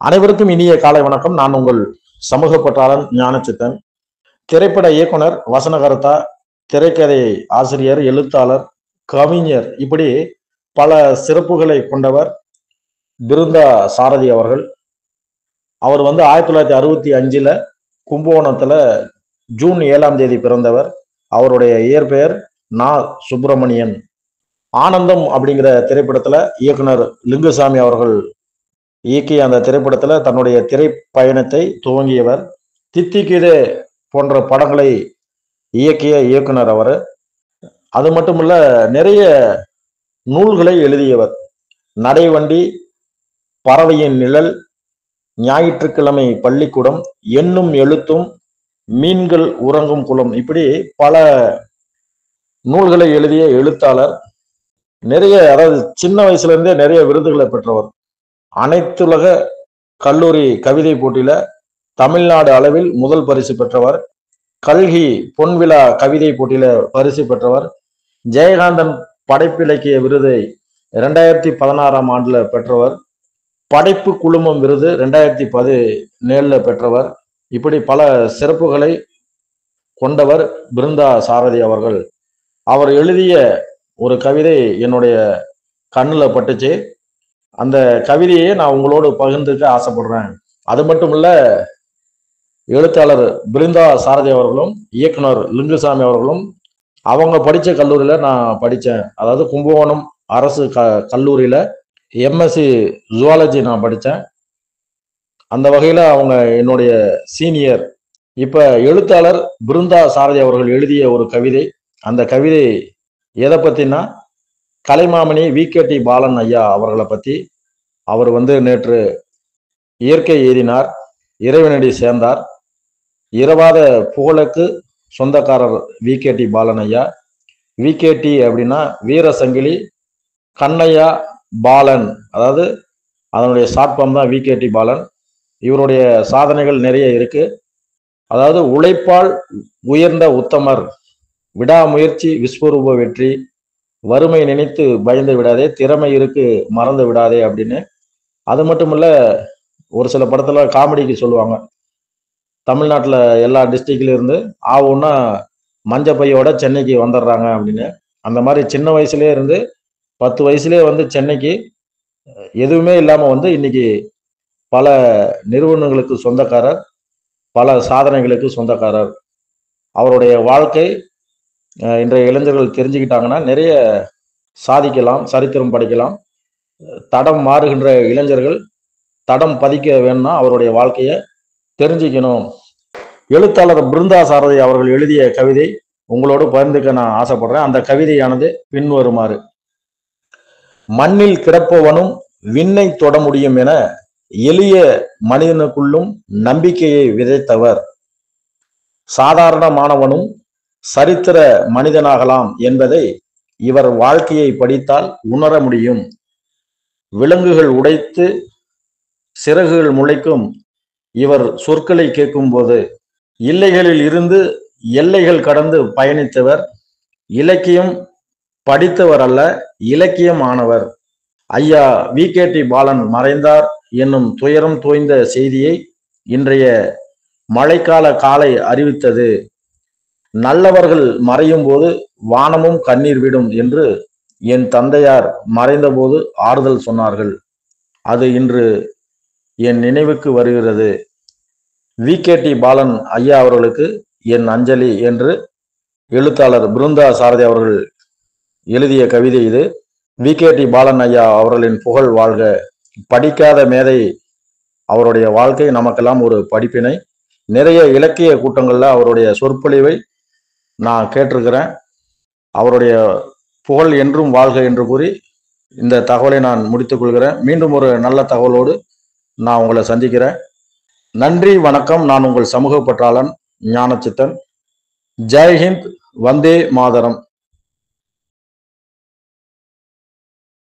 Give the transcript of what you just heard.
அனைவருக்கும் இனிய காலை வணக்கம். நான் உங்கள் சமூக பற்றாளன் ஞானச்சித்தன். திரைப்பட இயக்குனர், வசனகர்த்தா, திரைக்கதை ஆசிரியர், எழுத்தாளர், கவிஞர், இப்படி பல சிறப்புகளை கொண்டவர் பிருந்தா சாரதி அவர்கள். அவர் 1965 கும்பகோணத்துல ஜூன் 7 பிறந்தவர். அவருடைய இயற்பெயர் நா. சுப்பிரமணியன். ஆனந்தம் அப்படிங்கிற திரைப்படத்துல இயக்குனர் லிங்குசாமி அவர்கள் இயக்கிய அந்த திரைப்படத்துல தன்னுடைய திரைப்பயணத்தை துவங்கியவர். தித்திக்குதே போன்ற படங்களை இயக்கிய இயக்குனர் அவர். அது மட்டுமல்ல, நிறைய நூல்களை எழுதியவர். நடைவண்டி, பறவையின் நிழல், ஞாயிற்றுக்கிழமை பள்ளிக்கூடம், எண்ணும் எழுத்தும், மீன்கள் உறங்கும் குளம், இப்படி பல நூல்களை எழுதிய எழுத்தாளர். நிறைய, அதாவது சின்ன வயசுல இருந்தே நிறைய விருதுகளை பெற்றவர். அனைத்துலக கல்லூரி கவிதை போட்டியில தமிழ்நாடு அளவில் முதல் பரிசு பெற்றவர். கல்கி பொன்விழா கவிதை போட்டியில பரிசு பெற்றவர். ஜெயகாந்தன் படைப்பிலக்கிய விருதை 2016 பெற்றவர். படைப்பு குழுமம் விருது 2017 பெற்றவர். இப்படி பல சிறப்புகளை கொண்டவர் பிருந்தா சாரதி அவர்கள். அவர் எழுதிய ஒரு கவிதை என்னுடைய கண்ணில் பட்டுச்சு. அந்த கவிதையை நான் உங்களோடு பகிர்ந்துக்க ஆசைப்படுறேன். அது மட்டும் இல்ல, எழுத்தாளர் பிருந்தா சாரதி அவர்களும் இயக்குனர் லிங்குசாமி அவர்களும் அவங்க படித்த கல்லூரியில நான் படித்தேன். அதாவது கும்பகோணம் அரசு கல்லூரியில எம்எஸ்சி ஜுவாலஜி நான் படித்தேன். அந்த வகையில அவங்க என்னுடைய சீனியர். இப்ப எழுத்தாளர் பிருந்தா சாரதி அவர்கள் எழுதிய ஒரு கவிதை. அந்த கவிதை எதை பத்தினா, கலைமாமணி வி.கே.டி. பாலன் ஐயா அவர்களை பத்தி. அவர் நேற்று இயற்கை எய்தினார், இறைவனடி சேர்ந்தார். இரவாத புகழுக்கு சொந்தக்காரர் வி.கே.டி. பாலன் ஐயா. வி.கே.டி. அப்படின்னா வீரசங்கிலி கண்ணையா பாலன், அதாவது அதனுடைய ஷார்ட் ஃபார்ம் தான் வி.கே.டி. பாலன். இவருடைய சாதனைகள் நிறைய இருக்கு. அதாவது உழைப்பால் உயர்ந்த உத்தமர், விடாமுயற்சி விஸ்வரூப வெற்றி, வறுமை நினைத்து பயந்து விடாதே, திறமை இருக்கு மறந்து விடாதே அப்படின்னு. அது மட்டும் இல்ல, ஒரு சில படத்துல காமெடிக்கு சொல்லுவாங்க, தமிழ்நாட்டில் எல்லா டிஸ்ட்ரிக்ட்ல இருந்து ஆவுன்னா மஞ்ச பையோட சென்னைக்கு வந்துடுறாங்க அப்படின்னு. அந்த மாதிரி சின்ன வயசுலேயே இருந்து 10 வயசுலேயே சென்னைக்கு எதுவுமே இல்லாம இன்னைக்கு பல நிறுவனங்களுக்கு சொந்தக்காரர், பல சாதனைகளுக்கு சொந்தக்காரர். அவருடைய வாழ்க்கை இன்றைய இளைஞர்கள் தெரிஞ்சுக்கிட்டாங்கன்னா நிறைய சாதிக்கலாம், சரித்திரம் படிக்கலாம். தடம் மாறுகின்ற இளைஞர்கள் தடம் பதிக்க வேணும்னா அவருடைய வாழ்க்கையை தெரிஞ்சுக்கணும். எழுத்தாளர் பிருந்தா சாரதி அவர்கள் எழுதிய கவிதை உங்களோடு பகிர்ந்துக்க நான் ஆசைப்படுறேன். அந்த கவிதையானது பின்வருமாறு: மண்ணில் கிடப்பவனும் விண்ணை தொட முடியும் என எளிய மனிதனுக்குள்ளும் நம்பிக்கையை விதைத்தவர். சாதாரணமானவனும் சரித்திர மனிதனாகலாம் என்பதை இவர் வாழ்க்கையை படித்தால் உணர முடியும். விலங்குகள் உடைத்து சிறகுகள் முளைக்கும் இவர் சொற்களை கேட்கும் போது. இல்லைகளில் இருந்து எல்லைகள் கடந்து பயணித்தவர். இலக்கியம் படித்தவர் அல்ல, இலக்கியம் ஆனவர். ஐயா வி.கே.டி. பாலன் மறைந்தார் என்னும் துயரம் தோய்ந்த செய்தியை இன்றைய மழைக்கால காலை அறிவித்தது. நல்லவர்கள் மறையும் போது வானமும் கண்ணீர் விடும் என்று என் தந்தையார் மறைந்தபோது ஆறுதல் சொன்னார்கள். அது இன்று என் நினைவுக்கு வருகிறது. வி.கே.டி. பாலன் ஐயா அவர்களுக்கு என் அஞ்சலி என்று எழுத்தாளர் பிருந்தா சாரதி அவர்கள் எழுதிய கவிதை இது. வி.கே.டி. பாலன் ஐயா அவர்களின் புகழ் வாழ்க. படிக்காத மேதை அவருடைய வாழ்க்கை நமக்கெல்லாம் ஒரு படிப்பினை. நிறைய இலக்கிய கூட்டங்கள்ல அவருடைய சொற்பொழிவை நான் கேட்டிருக்கிறேன். அவருடைய புகழ் என்றும் வாழ்க என்று கூறி இந்த தகவலை நான் முடித்துக் கொள்கிறேன். மீண்டும் ஒரு நல்ல தகவலோடு நான் உங்களை சந்திக்கிறேன். நன்றி, வணக்கம். நான் உங்கள் சமூக பற்றாளன் ஞானச்சித்தன். ஜெய்ஹிந்த், வந்தே மாதரம்.